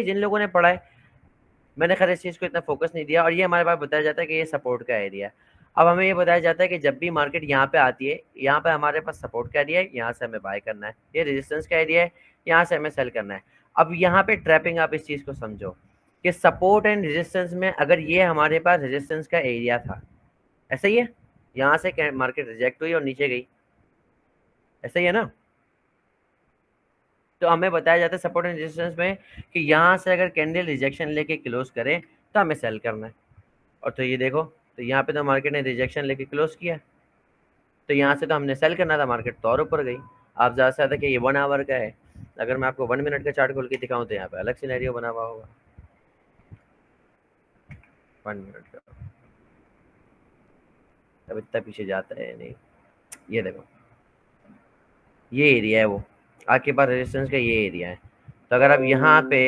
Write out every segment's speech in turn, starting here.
जिन लोगों ने पढ़ा है, मैंने खैर इस चीज़ को इतना फोकस नहीं दिया। और ये हमारे पास बताया जाता है कि ये सपोर्ट का एरिया है। अब हमें ये बताया जाता है कि जब भी मार्केट यहाँ पे आती है, यहाँ पे हमारे पास सपोर्ट का एरिया है, यहाँ से हमें बाय करना है। ये रेजिस्टेंस का एरिया है, यहाँ से हमें सेल करना है। अब यहाँ पे ट्रैपिंग, आप इस चीज़ को समझो कि सपोर्ट एंड रेजिस्टेंस में अगर ये हमारे पास रेजिस्टेंस का एरिया था, ऐसा ही है, यहाँ से मार्केट रिजेक्ट हुई और नीचे गई, ऐसा ही है ना। तो हमें बताया जाता है सपोर्ट एंड रेजिस्टेंस में कि यहाँ से अगर कैंडल रिजेक्शन लेके क्लोज करे तो हमें सेल करना है। और तो ये देखो, तो यहाँ पे तो मार्केट ने रिजेक्शन लेके क्लोज किया, तो यहाँ से तो हमने सेल करना था, मार्केट तो और ऊपर गई। आप ज़्यादा से ज़्यादा कि ये 1 आवर का है, अगर मैं आपको 1 मिनट का चार्ट खोल के दिखाऊं तो यहाँ पे अलग सिनेरियो बना हुआ होगा। 1 मिनट का अब इतना पीछे जाता है नहीं, ये देखो ये एरिया है, वो आपके पास रेजिस्टेंस का ये एरिया है। तो अगर आप यहाँ पे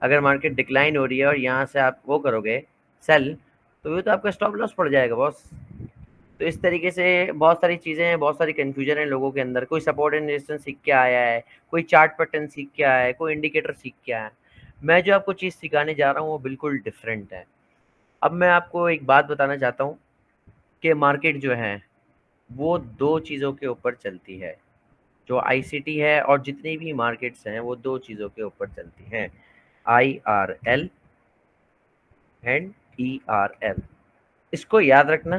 अगर मार्केट डिक्लाइन हो रही है और यहाँ से आप वो करोगे सेल, तो ये तो आपका स्टॉप लॉस पड़ जाएगा बॉस। तो इस तरीके से बहुत सारी चीज़ें हैं, बहुत सारी कन्फ्यूजन है लोगों के अंदर। कोई सपोर्ट एंड रेजिस्टेंस सीख के आया है, कोई चार्ट पैटर्न सीख के आया है, कोई इंडिकेटर सीख के आया है। मैं जो आपको चीज़ सिखाने जा रहा हूँ वो बिल्कुल डिफरेंट है। अब मैं आपको एक बात बताना चाहता हूँ कि मार्केट जो है वो दो चीज़ों के ऊपर चलती है। जो आईसीटी है और जितनी भी मार्केट्स हैं वो दो चीज़ों के ऊपर चलती हैं, IRL एंड ERL। इसको याद रखना,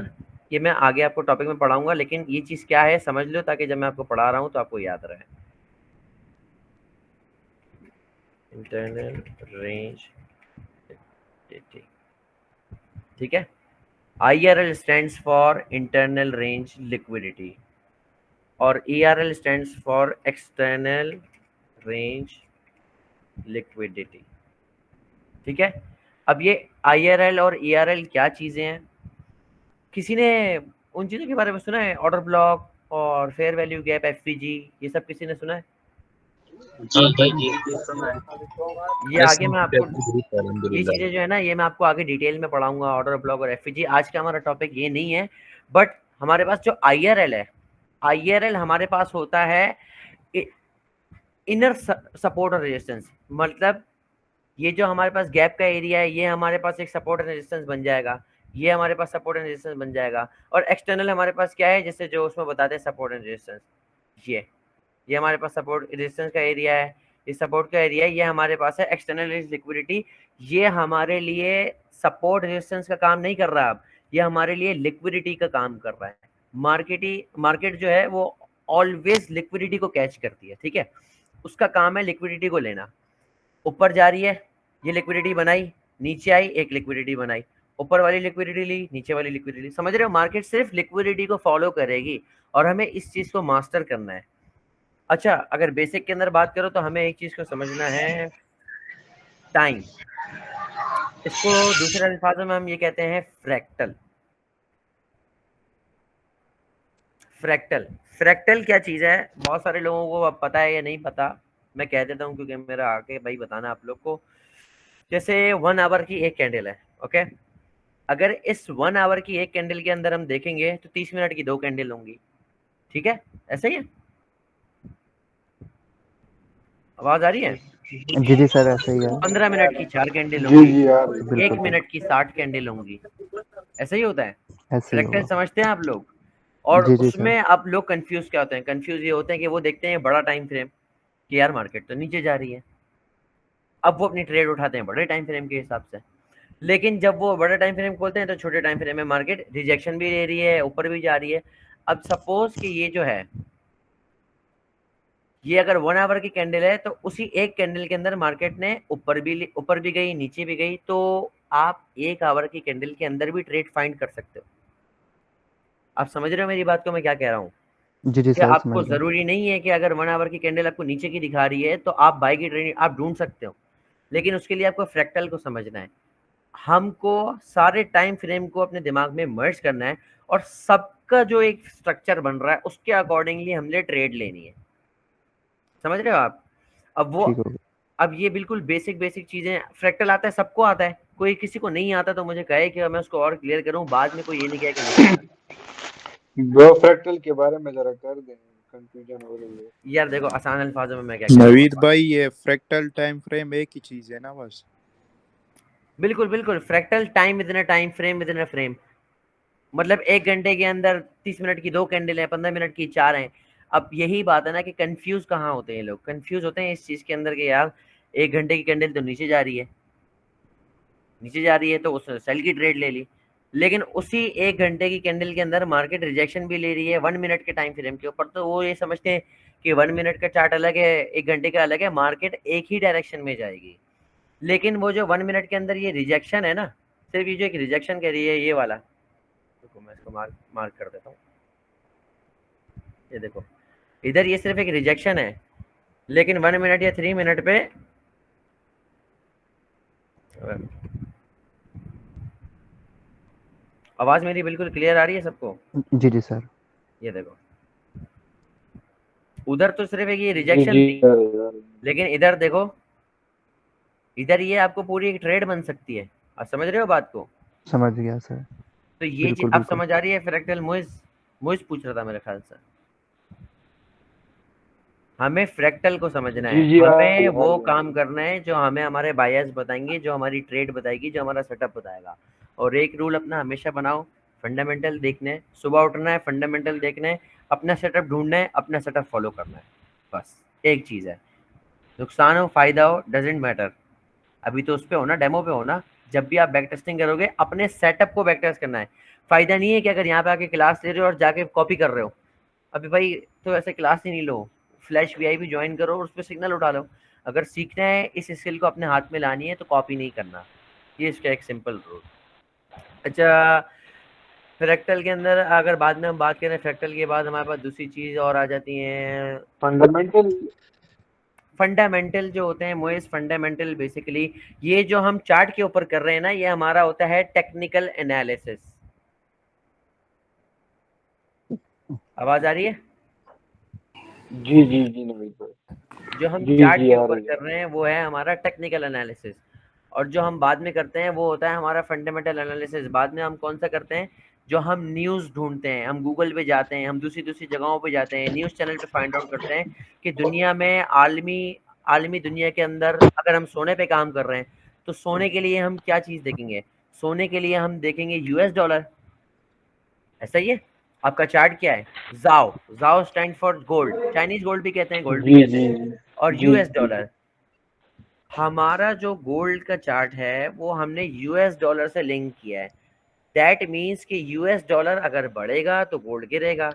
ये मैं आगे आपको टॉपिक में पढ़ाऊंगा, लेकिन ये चीज़ क्या है समझ लो, ताकि जब मैं आपको पढ़ा रहा हूँ तो आपको याद रहे। इंटरनल रेंज, ठीक है। IRL stands for internal range liquidity और ERL stands for external range liquidity, ठीक है। अब ये IRL और ERL क्या चीज़ें हैं? किसी ने उन चीज़ों के बारे में सुना है? ऑर्डर ब्लॉक और फेयर वैल्यू गैप, FVG, ये सब किसी ने सुना है? जी जी जी। ये आगे मैं आपको ये चीज़ें जो है ना, ये मैं आपको आगे डिटेल में पढ़ाऊंगा, ऑर्डर ब्लॉक और FVG। आज का हमारा टॉपिक ये नहीं है। बट हमारे पास जो IRL है, IRL हमारे पास होता है इनर सपोर्ट और रेजिस्टेंस। मतलब ये जो हमारे पास गैप का एरिया है, ये हमारे पास एक सपोर्ट एंड रेजिस्टेंस बन जाएगा, ये हमारे पास सपोर्ट एंड रेजिस्टेंस बन जाएगा। और एक्सटर्नल हमारे पास क्या है, जैसे जो उसमें बताते हैं सपोर्ट एंड रेजिस्टेंस, ये हमारे पास सपोर्ट रेजिस्टेंस का एरिया है, ये सपोर्ट का एरिया है, ये हमारे पास है एक्सटर्नल लिक्विडिटी। ये हमारे लिए सपोर्ट रेजिस्टेंस का काम नहीं कर रहा, अब ये हमारे लिए लिक्विडिटी का काम कर रहा है। मार्केट जो है वो ऑलवेज लिक्विडिटी को कैच करती है, ठीक है। उसका काम है लिक्विडिटी को लेना। ऊपर जा रही है, ये लिक्विडिटी बनाई, नीचे आई, एक लिक्विडिटी बनाई, ऊपर वाली लिक्विडिटी ली, नीचे वाली लिक्विडिटी। समझ रहे हो, मार्केट सिर्फ लिक्विडिटी को फॉलो करेगी और हमें इस चीज को मास्टर करना है। अच्छा, अगर बेसिक के अंदर बात करो तो हमें एक चीज को समझना है, टाइम। इसको दूसरे अल्फाजों में हम ये कहते हैं फ्रैक्टल। फ्रैक्टल फ्रैक्टल क्या चीज़ है, बहुत सारे लोगों को अब पता है या नहीं पता, मैं कह देता हूँ क्योंकि मेरा आगे भाई बताना आप लोग को। जैसे 1 आवर की एक कैंडल है, ओके। अगर इस 1 आवर की एक कैंडल के अंदर हम देखेंगे तो 30 मिनट की 2 कैंडल होंगी, ठीक है, ऐसा ही है। आवाज आ रही है? जी जी सर, ऐसा ही है। 15 मिनट की 4 कैंडल जी होंगी, जी यार, 1 बिल्कुल मिनट की 60 कैंडल होंगी, ऐसा ही होता है। ऐसे ही फ्रैक्टल होगा। समझते हैं आप लोग? और जी जी सर। उसमें आप लोग कंफ्यूज क्या होते हैं? कंफ्यूज ये होते हैं कि वो देखते हैं बड़ा टाइम फ्रेम कि यार मार्केट तो नीचे जा रही है, अब वो अपनी ट्रेड उठाते हैं बड़े टाइम फ्रेम के हिसाब से। लेकिन जब वो बड़ा टाइम फ्रेम खोलते हैं तो छोटे टाइम फ्रेम में मार्केट रिजेक्शन भी ले रही है, ऊपर भी जा रही है। अब सपोज कि ये जो है, ये अगर 1 आवर की कैंडल है तो उसी एक कैंडल के अंदर मार्केट ने ऊपर भी गई, नीचे भी गई, तो आप 1 आवर की कैंडल के अंदर भी ट्रेड फाइंड कर सकते हो। आप समझ रहे हो मेरी बात को, मैं क्या कह रहा हूँ? जी जी कि सर, आपको समझ गया। जरूरी नहीं है कि अगर 1 आवर की कैंडल आपको नीचे की दिखा रही है तो आप बाय की ट्रेड आप ढूंढ सकते हो, लेकिन उसके लिए आपको फ्रैक्टल को समझना है। हमको सारे टाइम फ्रेम को अपने दिमाग में मर्ज करना है और सबका जो एक स्ट्रक्चर बन रहा है उसके अकॉर्डिंगली हमने ट्रेड लेनी है। समझ रहे हो आप? अब वो ठीक होगा। अब ये बिल्कुल बेसिक चीजें, फ्रैक्टल आता है, सबको आता है, कोई किसी को नहीं आता तो मुझे कहे कि मैं उसको और क्लियर करूं, बाद में कोई ये नहीं कहे कि नहीं आता। ब्रो फ्रैक्टल के बारे में जरा कर दें। कंफ्यूजन हो रही है। यार देखो आसान अल्फाजों में मैं क्या कह रहा हूँ, नवीद भाई ये फ्रैक्टल टाइम फ्रेम एक ही चीज है ना बस? बिल्कुल बिल्कुल, fractal time with in a time frame with in a frame, मतलब 1 घंटे के अंदर 30 मिनट की 2 कैंडल है, 15 मिनट की 4 हैं। अब यही बात है ना कि कंफ्यूज कहाँ होते हैं लोग, कंफ्यूज होते हैं इस चीज़ के अंदर कि यार 1 घंटे की कैंडल तो नीचे जा रही है, नीचे जा रही है तो उस सेल की ट्रेड ले ली, लेकिन उसी 1 घंटे की कैंडल के अंदर मार्केट रिजेक्शन भी ले रही है 1 मिनट के टाइम फ्रेम के ऊपर, तो वो ये समझते हैं कि 1 मिनट का चार्ट अलग है, 1 घंटे का अलग है, मार्केट एक ही डायरेक्शन में जाएगी। लेकिन वो जो 1 मिनट के अंदर ये रिजेक्शन है ना, सिर्फ ये जो एक रिजेक्शन कह रही है ये वाला, देखो मैं इसको मार्क कर देता हूँ, ये देखो इधर ये सिर्फ एक रिजेक्शन है, लेकिन 1 मिनट या 3 मिनट पे आवाज मेरी बिल्कुल क्लियर आ रही है सबको? जी जी सर। ये देखो उधर तो सिर्फ एक ये जी रिजेक्शन जी थी, लेकिन इधर देखो, इधर ये आपको पूरी एक ट्रेड बन सकती है। आप समझ रहे हो बात को? समझ गया सर। तो ये चीज बिल्कुल आप बिल्कुल। समझ आ रही है? फ्रैक्टल मुइज पूछ रहा था मेरे ख्याल से, हमें फ्रैक्टल को समझना है, जी जी हमें आ वो रही काम है। करना है जो हमें हमारे बायर्स बताएंगे, जो हमारी ट्रेड बताएगी, जो हमारा सेटअप बताएगा। और एक रूल अपना हमेशा बनाओ, फंडामेंटल देखने हैं, सुबह उठना है, फंडामेंटल देखना है, अपना सेटअप ढूंढना है, अपना सेटअप फॉलो करना है, बस एक चीज़ है। नुकसान हो फायदा हो डजेंट मैटर, अभी तो उस पे हो ना, डेमो पे हो ना। जब भी आप बैक टेस्टिंग करोगे अपने सेटअप को बैक टेस्ट करना है। फायदा नहीं है कि अगर यहाँ पे आके क्लास ले रहे हो और जाके कॉपी कर रहे हो, अभी भाई तो ऐसे क्लास ही नहीं लो, फ्लैश वीआईपी ज्वाइन करो और उस पर सिग्नल उठा लो। अगर सीखना है, इस स्किल को अपने हाथ में लानी है, तो कॉपी नहीं करना, ये इसका एक सिंपल रूल। अच्छा, फ्रैक्टल के अंदर अगर बाद में हम बात करें, फ्रैक्टल के बाद हमारे पास दूसरी चीज़ और आ जाती है फंडामेंटल। फंडामेंटल जो होते हैं मोइस, फंडामेंटल बेसिकली ये जो हम चार्ट के ऊपर कर रहे हैं ना, ये हमारा होता है टेक्निकल एनालिसिस। आवाज आ रही है? जी जी जी नवीद भाई। जो हम जी चार्ट जी के आ ऊपर रही है। कर रहे हैं वो है हमारा टेक्निकल एनालिसिस, और जो हम बाद में करते हैं वो होता है हमारा फंडामेंटल एनालिसिस। बाद में हम कौन सा करते हैं? जो हम न्यूज़ ढूंढते हैं, हम गूगल पे जाते हैं, हम दूसरी दूसरी जगहों पे जाते हैं, न्यूज़ चैनल पे फाइंड आउट करते हैं कि दुनिया में आलमी आलमी दुनिया के अंदर अगर हम सोने पे काम कर रहे हैं तो सोने के लिए हम क्या चीज़ देखेंगे? सोने के लिए हम देखेंगे यूएस डॉलर, ऐसा ही है। आपका चार्ट क्या है? जाओ, जाओ stand for gold, Chinese gold भी कहते हैं, गोल्ड भी जी कहते जी हैं, और जी यूएस जी डॉलर। हमारा जो गोल्ड का चार्ट है वो हमने यूएस डॉलर से लिंक किया है। दैट मीन्स कि यूएस डॉलर अगर बढ़ेगा तो गोल्ड गिरेगा,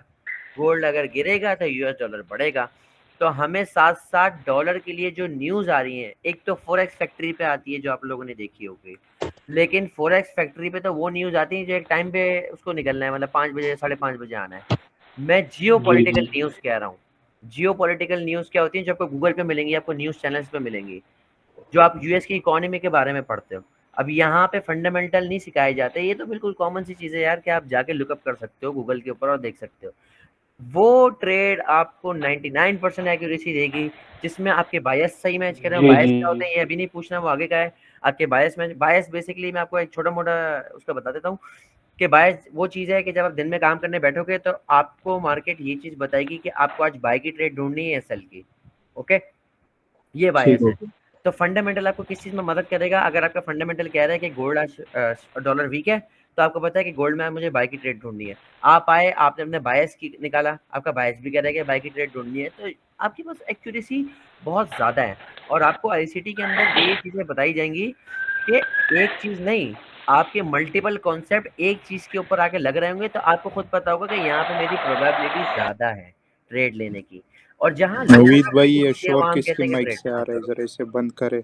गोल्ड अगर गिरेगा तो यूएस डॉलर बढ़ेगा। तो हमें साथ साथ डॉलर के लिए जो न्यूज़ आ रही है, एक तो फॉरेक्स फैक्ट्री पे आती है जो आप लोगों ने देखी होगी, लेकिन फॉरेक्स फैक्ट्री पे तो वो न्यूज़ आती है जो एक टाइम पे उसको निकलना है, मतलब 5 बजे 5:30 बजे आना है। मैं जियो जी पॉलिटिकल जी न्यूज़ कह रहा हूँ। जियो पॉलिटिकल न्यूज़ क्या होती है? जो आपको गूगल पे मिलेंगी, आपको न्यूज़ चैनल्स पे मिलेंगी, जो आप यूएस की इकोनॉमी के बारे में पढ़ते हो। अब यहाँ पे फंडामेंटल नहीं सिखाए जाते, ये तो बिल्कुल कॉमन सी चीज़ है यार कि आप जाके लुकअप कर सकते हो गूगल के ऊपर और देख सकते हो। वो ट्रेड आपको 99% एक्यूरेसी देगी, जिसमें आपके बायस सही मैच कर रहे हो। जी बायस जी क्या होते हैं ये अभी नहीं पूछना, वो आगे का है। आपके बायस में, बायस बेसिकली मैं आपको एक छोटा मोटा उसका बता देता हूँ कि बायस वो चीज़ है कि जब आप दिन में काम करने बैठोगे तो आपको मार्केट ये चीज़ बताएगी कि आपको आज बाय की ट्रेड ढूंढनी है या सेल की। ओके, ये ठीक बायस हो है। तो फंडामेंटल आपको किस चीज़ में मदद करेगा? अगर आपका फंडामेंटल कह रहा है कि गोल्ड आज डॉलर वीक है, तो आपको पता है कि गोल्ड में मुझे बाय की ट्रेड ढूंढनी है। आप आए, आपने अपने बायस की निकाला, आपका बायस भी कह रहा है कि बाय की ट्रेड ढूंढनी है, तो आपके पास एक्यूरेसी बहुत ज़्यादा है। और आपको आईसीटी के अंदर ये चीज़ें बताई जाएंगी कि एक चीज़ नहीं, आपके मल्टीपल कॉन्सेप्ट एक चीज़ के ऊपर आके लग रहे होंगे, तो आपको खुद पता होगा कि यहाँ पे मेरी प्रोबेबिलिटी ज़्यादा है ट्रेड लेने की। और जहाँ लो नवीद भाई प्रोबेबिलिटी ये होती है शोर वहाँ हम किसकी कहते हैं कि माइक ट्रेड से आ मत रहा है, करो। जरा इसे बंद करे।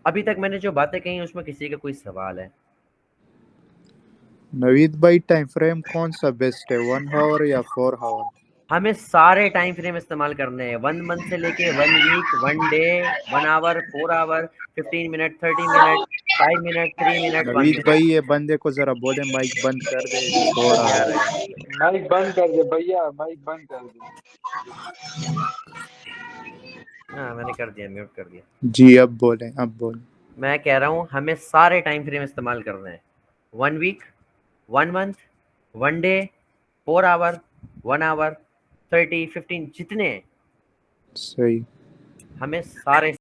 अभी तक मैंने जो बातें कही उसमें किसी का कोई सवाल है? नवीद भाई टाइम फ्रेम कौन सा बेस्ट है, 1 आवर या 4 आवर? हमें सारे टाइम फ्रेम इस्तेमाल करने हैं, 1 मंथ से लेके 1 week, 1 day, 1 hour, 4 hour, 15 minute, 30 minute, 5 minute, 3 minute, 1 Naveed भाई मिनट। ये बंदे को जरा बोले माइक बंद कर दे, शोर आ यार रहा है। माइक बंद कर दे भैया, माइक बंद कर दे। हाँ मैंने कर दिया, म्यूट कर दिया। जी अब बोले, अब बोले। मैं कह रहा हूँ हमें सारे टाइम फ्रेम इस्तेमाल करने हैं, 1 week, 1 month, 1 day, 4 hour, 1 hour 30 15 जितने हैं, सही हमें सारे